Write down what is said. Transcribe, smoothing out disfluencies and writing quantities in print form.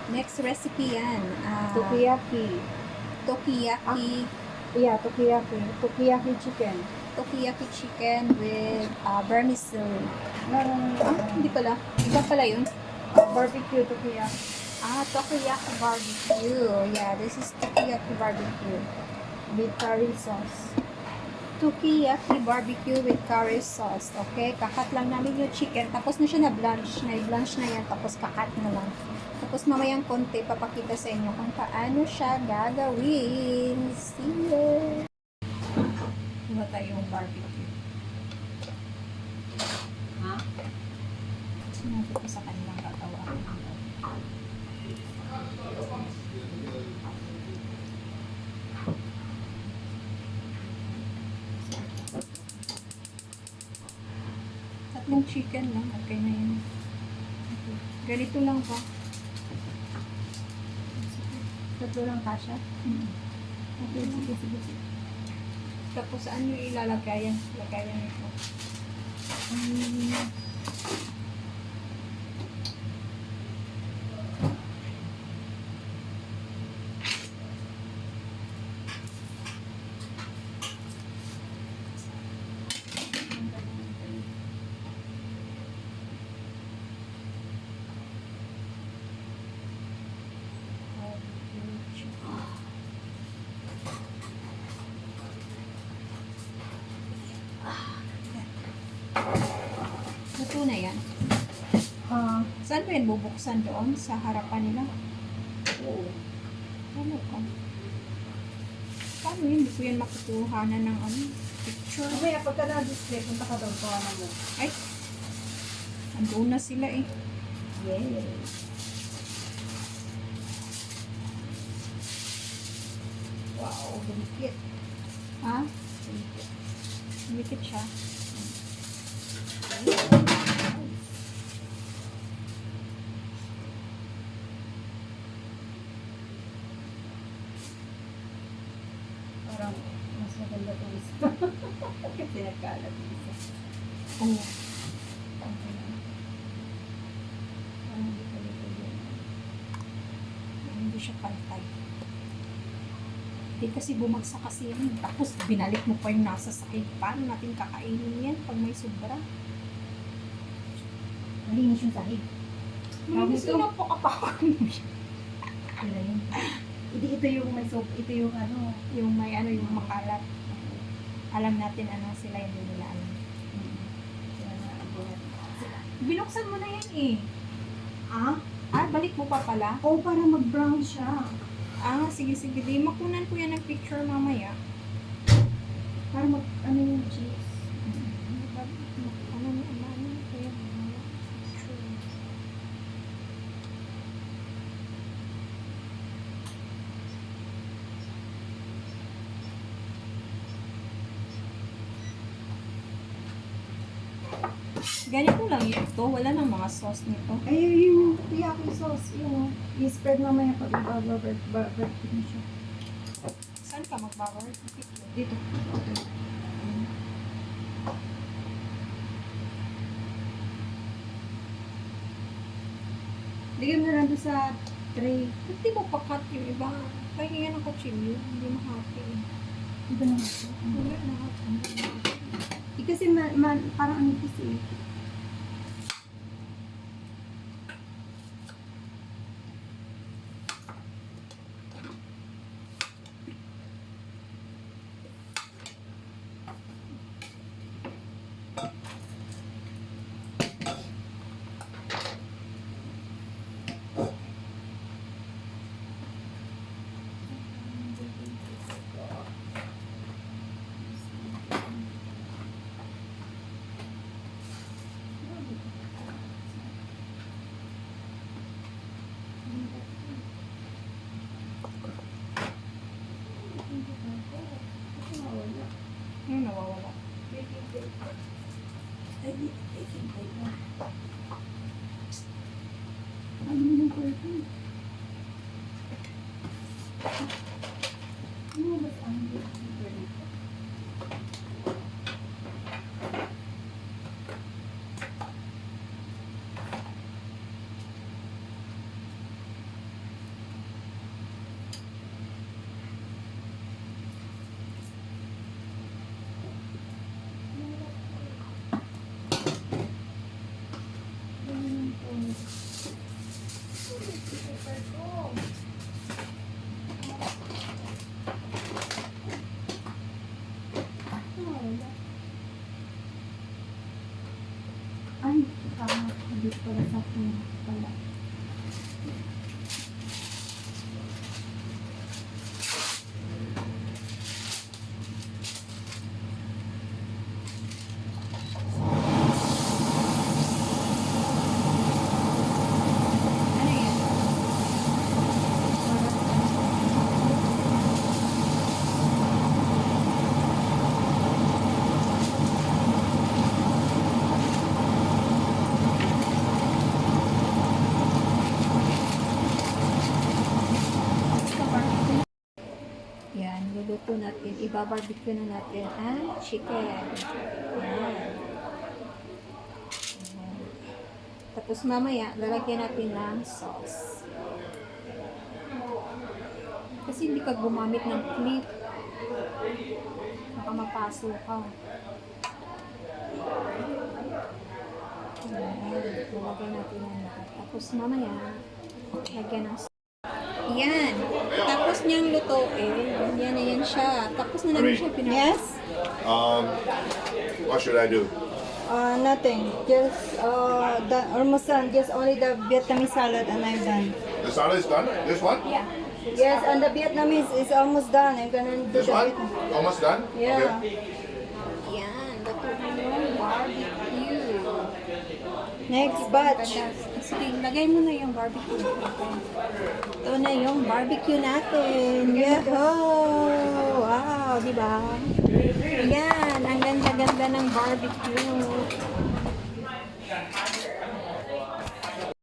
Next recipe yan. Takoyaki. Tokiyaki. Yeah, takoyaki. Takoyaki chicken. Tokiyaki chicken with vermicelli. No, no, no, no, no. Hindi pala. Iba pala yun. Barbecue takoyaki. Tokiyaki barbecue. Yeah, this is tokiyaki barbecue. With curry sauce. Tokiyaki barbecue with curry sauce. Okay, kakat lang namin yung chicken. Tapos na siya na-blanch. Na-blanch na yan. Tapos kakat na lang. Tapos mamayang konti, papakita sa inyo kung paano siya gagawin. See you! Diba tayong barbecue? Ha? Sinabi ko sa kanilang gagawa. Tatlong chicken lang. Okay na yun. Ganito lang ba? Tatlo lang kasha? Okay, sige, sige, sige. Tapos saan nyo ilalagayan? Lagayan ito. Luto na yan. Saan ba yan bubuksan doon? Sa harapan nila? Oo. Ano ka? Paano yun? Hindi ko yan makukuhanan ng picture. Mamaya, pagka na-display, punta ka daw sa mo. Ay! Andun na sila eh. Yes. Wow, bulikit. Ha? Bulikit siya. Parang mas maganda ito isa. Kasi nagkalat isa. Oo. Hindi siya pantay. Hindi kasi bumagsak kasi yan. Tapos binalik mo pa yung nasa sakit. Paano natin kakainin yan pag may sobra? Malinis yung sahig. Malinis ito? lang po kapakon mo siya. Wala yun. Ito yung may soap. Ito yung Yung may yung makalat. Alam natin sila, hindi nila alam. Binuksan mo na yan eh. Ah? Balik mo pa pala? Oh, para mag-brown siya. Sige. Di, makunan ko yan ng picture mamaya. Para yung cheese. Ganito lang ito. Wala nang mga sauce nito. Ay, yung takoyaki sauce. Yung i-spread mamaya pag i-barbecue mo siya. Saan ka magbawal? Dito. Okay. Lagyan mo na lang doon sa tray. Hindi mo pa-cut yung iba. Pahingan ng kutsilyo. Hindi mahati. Ito na ito. Wala na Kasi parang kasi. Ano nawawala? Ano mo yung pwede? Ano ba ang pwede? Ay, tama. Dito pala sa akin pala. Ano yan? Yan, luluto natin. Ibabarbecue na natin ang chicken. Yan. Yan. Tapos mamaya, lalagyan natin ng sauce. Kasi hindi ka gumamit ng clip. Baka mapaso ka. Yan. Lalagyan natin ng lahat. Tapos mamaya, lagyan ng sauce. Yan. Tapos niyang lutuin. Yan na yan siya. Tapos na namin siya Yes? What should I do? Nothing. Just done, almost done. Just only the Vietnamese salad and I'm done. The salad is done? This one? Yeah. Yes, and the Vietnamese is almost done. I'm gonna do This the one? Vietnam. Almost done? Yeah. Okay. Yan. Luto na yung barbecue. Next batch. Sige, lagay mo na yung barbecue. Ito na yung barbecue natin. Yahoo! Wow, di ba? Yan, ang ganda-ganda ng barbecue.